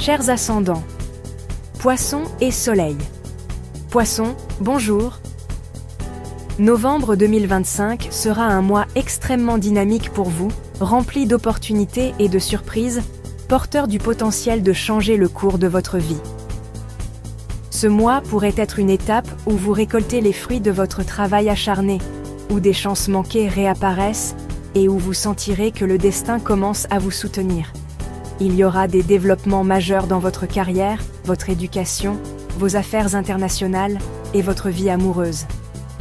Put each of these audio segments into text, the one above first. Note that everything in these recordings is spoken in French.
Chers ascendants, Poissons et Soleil. Poissons, bonjour. Novembre 2025 sera un mois extrêmement dynamique pour vous, rempli d'opportunités et de surprises, porteur du potentiel de changer le cours de votre vie. Ce mois pourrait être une étape où vous récoltez les fruits de votre travail acharné, où des chances manquées réapparaissent et où vous sentirez que le destin commence à vous soutenir. Il y aura des développements majeurs dans votre carrière, votre éducation, vos affaires internationales et votre vie amoureuse.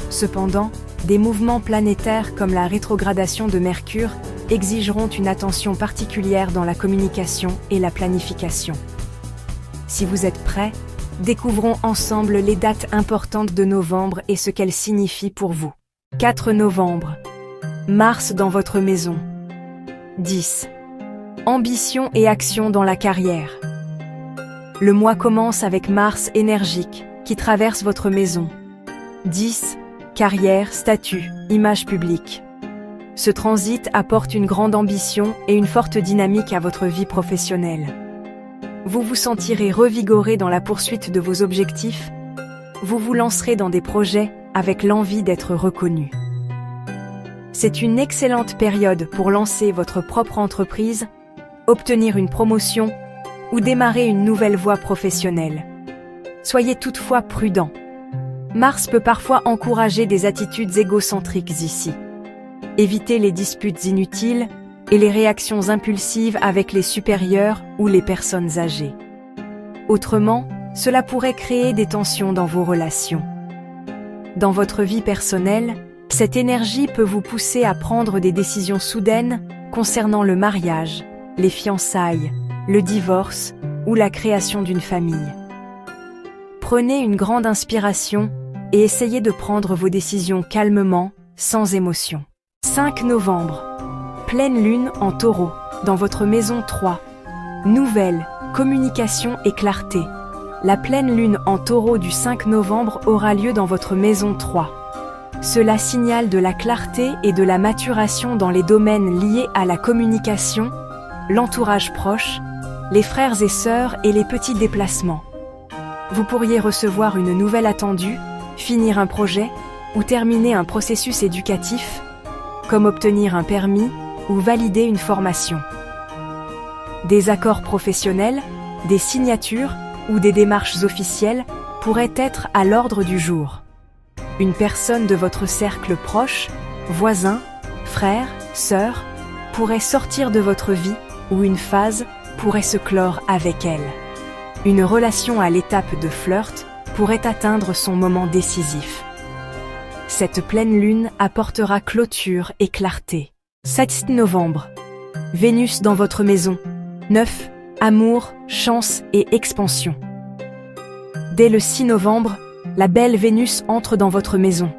Cependant, des mouvements planétaires comme la rétrogradation de Mercure exigeront une attention particulière dans la communication et la planification. Si vous êtes prêts, découvrons ensemble les dates importantes de novembre et ce qu'elles signifient pour vous. 4 novembre. Mars dans votre maison. 10. Ambition et action dans la carrière. Le mois commence avec Mars énergique, qui traverse votre maison. 10. Carrière, statut, image publique. Ce transit apporte une grande ambition et une forte dynamique à votre vie professionnelle. Vous vous sentirez revigoré dans la poursuite de vos objectifs. Vous vous lancerez dans des projets avec l'envie d'être reconnu. C'est une excellente période pour lancer votre propre entreprise, obtenir une promotion ou démarrer une nouvelle voie professionnelle. Soyez toutefois prudent. Mars peut parfois encourager des attitudes égocentriques ici. Évitez les disputes inutiles et les réactions impulsives avec les supérieurs ou les personnes âgées. Autrement, cela pourrait créer des tensions dans vos relations. Dans votre vie personnelle, cette énergie peut vous pousser à prendre des décisions soudaines concernant le mariage, les fiançailles, le divorce ou la création d'une famille. Prenez une grande inspiration et essayez de prendre vos décisions calmement, sans émotion. 5 novembre. Pleine lune en Taureau, dans votre maison 3. Nouvelles, communication et clarté. La pleine lune en Taureau du 5 novembre aura lieu dans votre maison 3. Cela signale de la clarté et de la maturation dans les domaines liés à la communication, l'entourage proche, les frères et sœurs et les petits déplacements. Vous pourriez recevoir une nouvelle attendue, finir un projet ou terminer un processus éducatif, comme obtenir un permis ou valider une formation. Des accords professionnels, des signatures ou des démarches officielles pourraient être à l'ordre du jour. Une personne de votre cercle proche, voisin, frère, sœur, pourrait sortir de votre vie ou une phase pourrait se clore avec elle. Une relation à l'étape de flirt pourrait atteindre son moment décisif. Cette pleine lune apportera clôture et clarté. 7 novembre. Vénus dans votre maison. 9. Amour, chance et expansion. Dès le 6 novembre, la belle Vénus entre dans votre maison.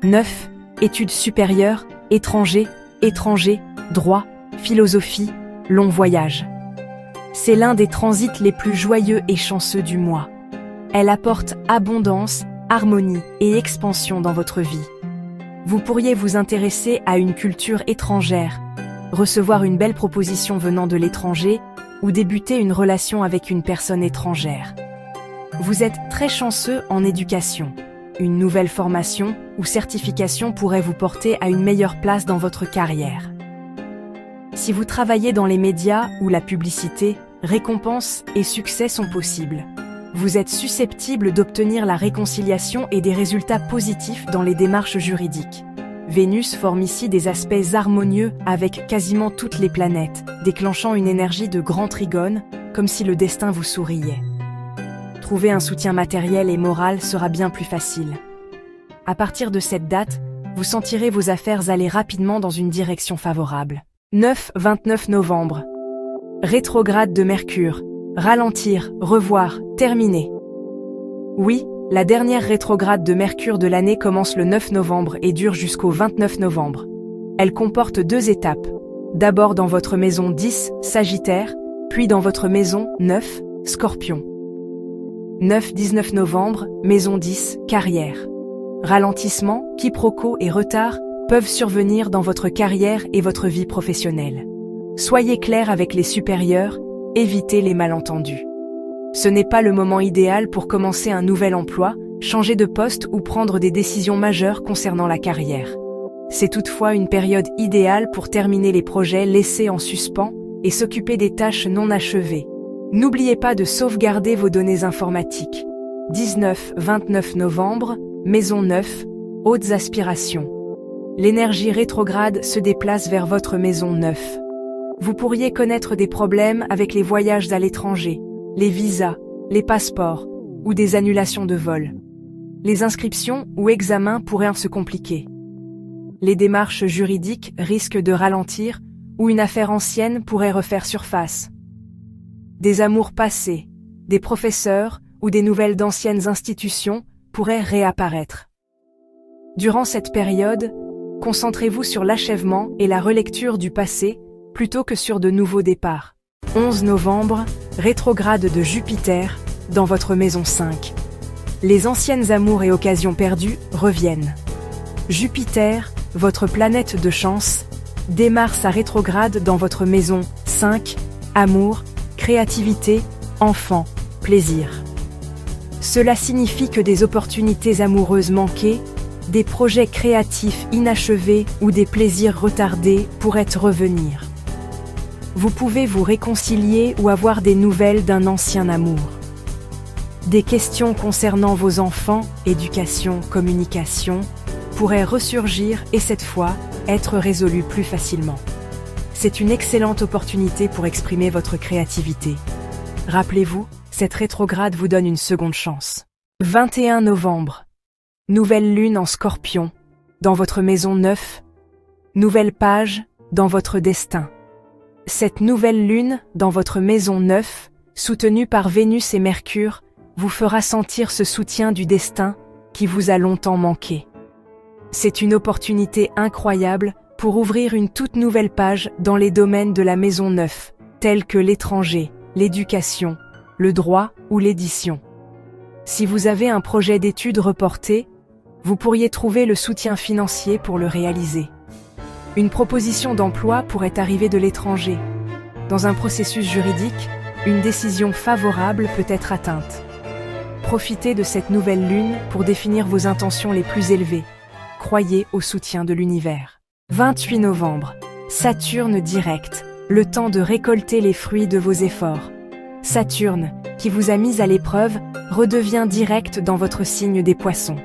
9. Études supérieures, étranger, droit, philosophie, long voyage. C'est l'un des transits les plus joyeux et chanceux du mois. Elle apporte abondance, harmonie et expansion dans votre vie. Vous pourriez vous intéresser à une culture étrangère, recevoir une belle proposition venant de l'étranger ou débuter une relation avec une personne étrangère. Vous êtes très chanceux en éducation. Une nouvelle formation ou certification pourrait vous porter à une meilleure place dans votre carrière. Si vous travaillez dans les médias ou la publicité, récompenses et succès sont possibles. Vous êtes susceptible d'obtenir la réconciliation et des résultats positifs dans les démarches juridiques. Vénus forme ici des aspects harmonieux avec quasiment toutes les planètes, déclenchant une énergie de grand trigone, comme si le destin vous souriait. Trouver un soutien matériel et moral sera bien plus facile. À partir de cette date, vous sentirez vos affaires aller rapidement dans une direction favorable. 9-29 novembre. Rétrograde de Mercure. Ralentir, revoir, terminer. Oui, la dernière rétrograde de Mercure de l'année commence le 9 novembre et dure jusqu'au 29 novembre. Elle comporte 2 étapes. D'abord dans votre maison 10, Sagittaire, puis dans votre maison 9, Scorpion. 9-19 novembre, maison 10, Carrière. Ralentissement, quiproquos et retard peuvent survenir dans votre carrière et votre vie professionnelle. Soyez clair avec les supérieurs évitez les malentendus. Ce n'est pas le moment idéal pour commencer un nouvel emploi, changer de poste ou prendre des décisions majeures concernant la carrière. C'est toutefois une période idéale pour terminer les projets laissés en suspens et s'occuper des tâches non achevées. N'oubliez pas de sauvegarder vos données informatiques. 19-29 novembre, Maison 9, hautes aspirations. L'énergie rétrograde se déplace vers votre maison 9. Vous pourriez connaître des problèmes avec les voyages à l'étranger, les visas, les passeports ou des annulations de vol. Les inscriptions ou examens pourraient se compliquer. Les démarches juridiques risquent de ralentir ou une affaire ancienne pourrait refaire surface. Des amours passés, des professeurs ou des nouvelles d'anciennes institutions pourraient réapparaître. Durant cette période, concentrez-vous sur l'achèvement et la relecture du passé plutôt que sur de nouveaux départs. 11 novembre, rétrograde de Jupiter dans votre maison 5. Les anciennes amours et occasions perdues reviennent. Jupiter, votre planète de chance, démarre sa rétrograde dans votre maison 5, amour, créativité, enfants, plaisir. Cela signifie que des opportunités amoureuses manquées, des projets créatifs inachevés ou des plaisirs retardés pourraient revenir. Vous pouvez vous réconcilier ou avoir des nouvelles d'un ancien amour. Des questions concernant vos enfants, éducation, communication, pourraient ressurgir et cette fois, être résolues plus facilement. C'est une excellente opportunité pour exprimer votre créativité. Rappelez-vous, cette rétrograde vous donne une seconde chance. 21 novembre. Nouvelle lune en Scorpion, dans votre maison 9. Nouvelle page, dans votre destin. Cette nouvelle lune, dans votre maison 9, soutenue par Vénus et Mercure, vous fera sentir ce soutien du destin qui vous a longtemps manqué. C'est une opportunité incroyable pour ouvrir une toute nouvelle page dans les domaines de la maison 9, tels que l'étranger, l'éducation, le droit ou l'édition. Si vous avez un projet d'études reporté, vous pourriez trouver le soutien financier pour le réaliser. Une proposition d'emploi pourrait arriver de l'étranger. Dans un processus juridique, une décision favorable peut être atteinte. Profitez de cette nouvelle lune pour définir vos intentions les plus élevées. Croyez au soutien de l'univers. 28 novembre. Saturne direct. Le temps de récolter les fruits de vos efforts. Saturne, qui vous a mis à l'épreuve, redevient direct dans votre signe des Poissons.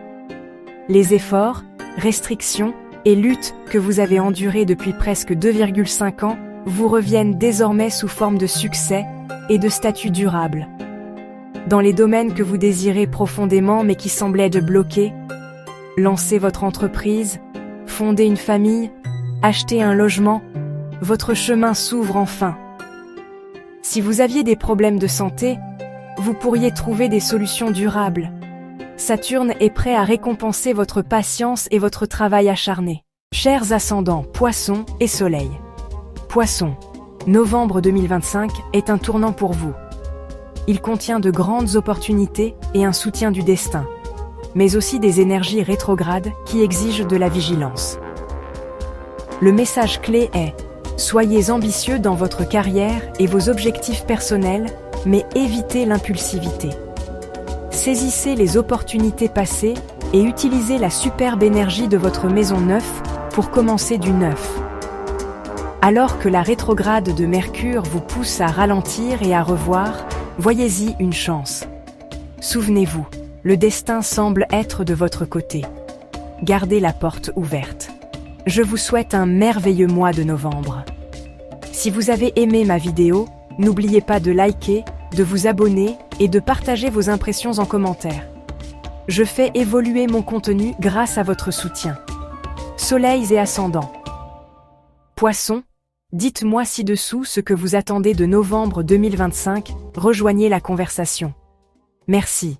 Les efforts, restrictions et luttes que vous avez endurées depuis presque 2,5 ans vous reviennent désormais sous forme de succès et de statut durable. Dans les domaines que vous désirez profondément mais qui semblaient de bloquer, lancez votre entreprise, fondez une famille, achetez un logement, votre chemin s'ouvre enfin. Si vous aviez des problèmes de santé, vous pourriez trouver des solutions durables. Saturne est prêt à récompenser votre patience et votre travail acharné. Chers ascendants Poissons et Soleil. Poissons, novembre 2025 est un tournant pour vous. Il contient de grandes opportunités et un soutien du destin, mais aussi des énergies rétrogrades qui exigent de la vigilance. Le message clé est « Soyez ambitieux dans votre carrière et vos objectifs personnels, mais évitez l'impulsivité. » Saisissez les opportunités passées et utilisez la superbe énergie de votre maison 9 pour commencer du neuf. Alors que la rétrograde de Mercure vous pousse à ralentir et à revoir, voyez-y une chance. Souvenez-vous, le destin semble être de votre côté. Gardez la porte ouverte. Je vous souhaite un merveilleux mois de novembre. Si vous avez aimé ma vidéo, n'oubliez pas de liker, de vous abonner et de partager vos impressions en commentaire. Je fais évoluer mon contenu grâce à votre soutien. Soleils et ascendants. Poissons, dites-moi ci-dessous ce que vous attendez de novembre 2025, rejoignez la conversation. Merci.